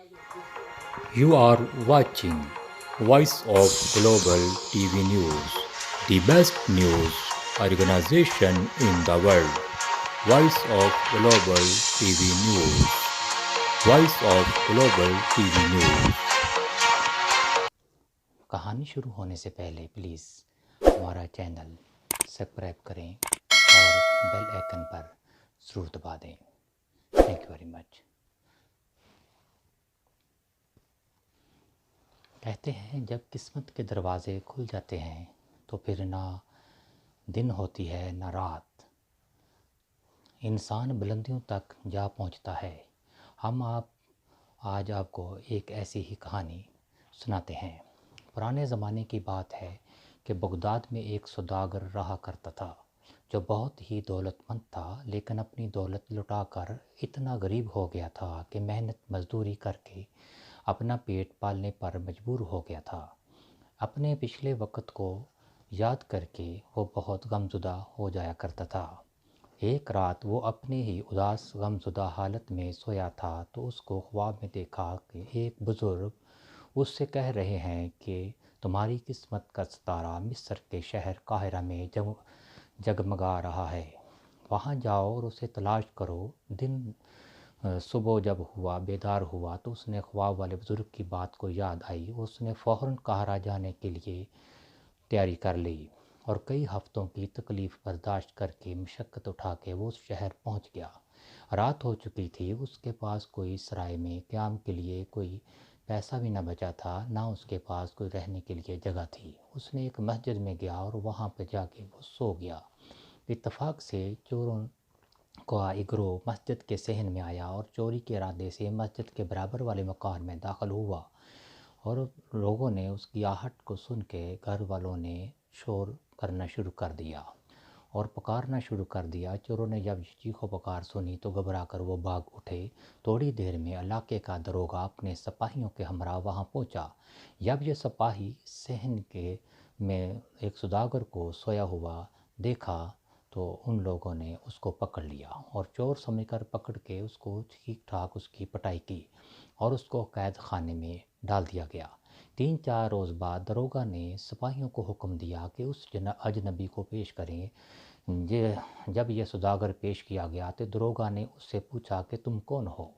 You are watching Voice of Global TV News, the best news organization in the world. Voice of Global TV News. Voice of Global TV News. کہانی شروع ہونے سے پہلے please ہمارا channel subscribe کریں اور bell icon پر ضرور دبا دیں. Thank you very much. کہتے ہیں جب قسمت کے دروازے کھل جاتے ہیں تو پھر نہ دن ہوتی ہے نہ رات. انسان بلندیوں تک جا پہنچتا ہے. ہم آج آپ کو ایک ایسی ہی کہانی سناتے ہیں. پرانے زمانے کی بات ہے کہ بغداد میں ایک سوداگر رہا کرتا تھا جو بہت ہی دولت مند تھا، لیکن اپنی دولت لٹا کر اتنا غریب ہو گیا تھا کہ محنت مزدوری کر کے اپنا پیٹ پالنے پر مجبور ہو گیا تھا. اپنے پچھلے وقت کو یاد کر کے وہ بہت غمزدہ ہو جایا کرتا تھا. ایک رات وہ اپنے ہی اداس غمزدہ حالت میں سویا تھا تو اس کو خواب میں دیکھا کہ ایک بزرگ اس سے کہہ رہے ہیں کہ تمہاری قسمت کا ستارہ مصر کے شہر قاہرہ میں جگمگا رہا ہے. وہاں جاؤ اور اسے تلاش کرو. صبح جب بیدار ہوا تو اس نے خواب والے بزرگ کی بات کو یاد آئی. اس نے فوراً قاہرہ جانے کے لیے تیاری کر لی اور کئی ہفتوں کی تکلیف برداشت کر کے مشقت اٹھا کے وہ اس شہر پہنچ گیا. رات ہو چکی تھی. اس کے پاس کوئی سرائے میں قیام کے لیے کوئی پیسہ بھی نہ بچا تھا، نہ اس کے پاس کوئی رہنے کے لیے جگہ تھی. اس نے ایک مسجد میں گیا اور وہاں پہ جا کے وہ سو گیا. اتفاق سے چوروں کا ایک گروہ مسجد کے صحن میں آیا اور چوری کے ارادے سے مسجد کے برابر والے مکان میں داخل ہوا اور لوگوں نے اس کی آہٹ کو سن کے گھر والوں نے شور کرنا شروع کر دیا اور پکارنا شروع کر دیا. چوروں نے جب چیخ و پکار سنی تو گھبرا کر وہ بھاگ اٹھے. تھوڑی دیر میں علاقے کا داروغہ اپنے سپاہیوں کے ہمراہ وہاں پہنچا. جب یہ سپاہی صحن میں ایک سوداگر کو سویا ہوا دیکھا تو ان لوگوں نے اس کو پکڑ لیا اور چور سمجھ کر پکڑ کے اس کو ٹھیک ٹھاک اس کی پٹائی کی اور اس کو قید خانے میں ڈال دیا گیا. 3-4 روز بعد داروغہ نے سپاہیوں کو حکم دیا کہ اس اجنبی کو پیش کریں. جب یہ سوداگر پیش کیا گیا تو داروغہ نے اس سے پوچھا کہ تم کون ہو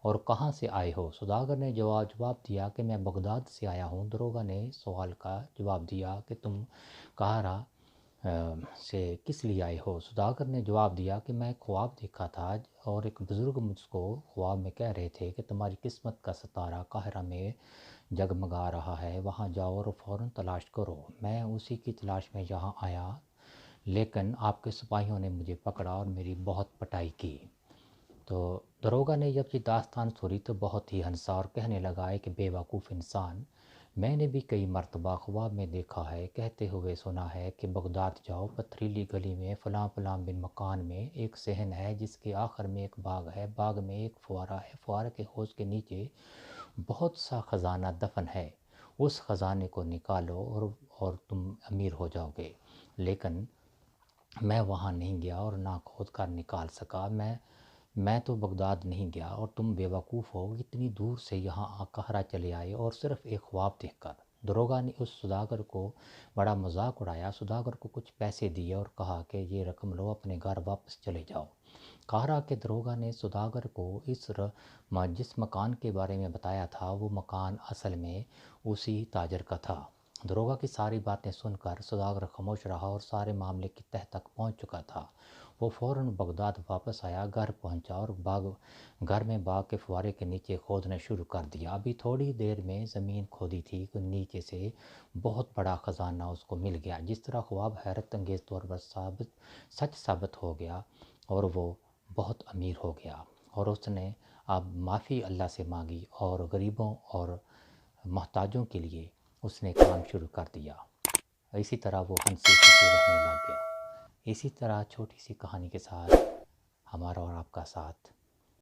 اور کہاں سے آئے ہو؟ سوداگر نے جواب دیا کہ میں بغداد سے آیا ہوں. داروغہ نے سوال کا جواب دیا کہ تم قاہرہ سے کس لیے آئے ہو؟ سوداگر نے جواب دیا کہ میں خواب دیکھا تھا اور ایک بزرگ مجھ کو خواب میں کہہ رہے تھے کہ تمہاری قسمت کا ستارہ قاہرہ میں جگمگا رہا ہے، وہاں جاؤ اور فوراً تلاش کرو. میں اسی کی تلاش میں یہاں آیا، لیکن آپ کے سپاہیوں نے مجھے پکڑا اور میری بہت پٹائی کی. تو داروغہ نے جب یہ داستان سنی تو بہت ہی ہنسا اور کہنے لگا کہ بے وقوف انسان، میں نے بھی کئی مرتبہ خواب میں دیکھا ہے، کہتے ہوئے سنا ہے کہ بغداد جاؤ، پتھریلی گلی میں فلاں فلاں بن مکان میں ایک صحن ہے جس کے آخر میں ایک باغ ہے، باغ میں ایک فوارہ ہے، فوارے کے حوض کے نیچے بہت سا خزانہ دفن ہے. اس خزانے کو نکالو اور تم امیر ہو جاؤ گے. لیکن میں وہاں نہیں گیا اور نہ کھود کر نکال سکا. میں تو بغداد نہیں گیا اور تم بے وقوف ہو، اتنی دور سے یہاں قاہرہ چلے آئے اور صرف ایک خواب دیکھ کر. داروغہ نے اس سوداگر کو بڑا مذاق اڑایا. سوداگر کو کچھ پیسے دیے اور کہا کہ یہ رقم لو، اپنے گھر واپس چلے جاؤ. قاہرہ کے داروغہ نے سوداگر کو جس مکان کے بارے میں بتایا تھا وہ مکان اصل میں اسی تاجر کا تھا. داروغہ کی ساری باتیں سن کر سوداگر خاموش رہا اور سارے معاملے کی تہ تک پہنچ چکا تھا. وہ فوراً بغداد واپس آیا، گھر پہنچا اور گھر میں باغ کے فوارے کے نیچے کھودنا شروع کر دیا. ابھی تھوڑی دیر میں زمین کھودی تھی کہ نیچے سے بہت بڑا خزانہ اس کو مل گیا. جس طرح خواب حیرت انگیز طور پر سچ ثابت ہو گیا اور وہ بہت امیر ہو گیا اور اس نے اب معافی اللہ سے مانگی اور غریبوں اور محتاجوں کے لیے اس نے کام شروع کر دیا. اسی طرح وہ ہنسی خوشی رہنے لگ گیا. اسی طرح چھوٹی سی کہانی کے ساتھ ہمارا اور آپ کا ساتھ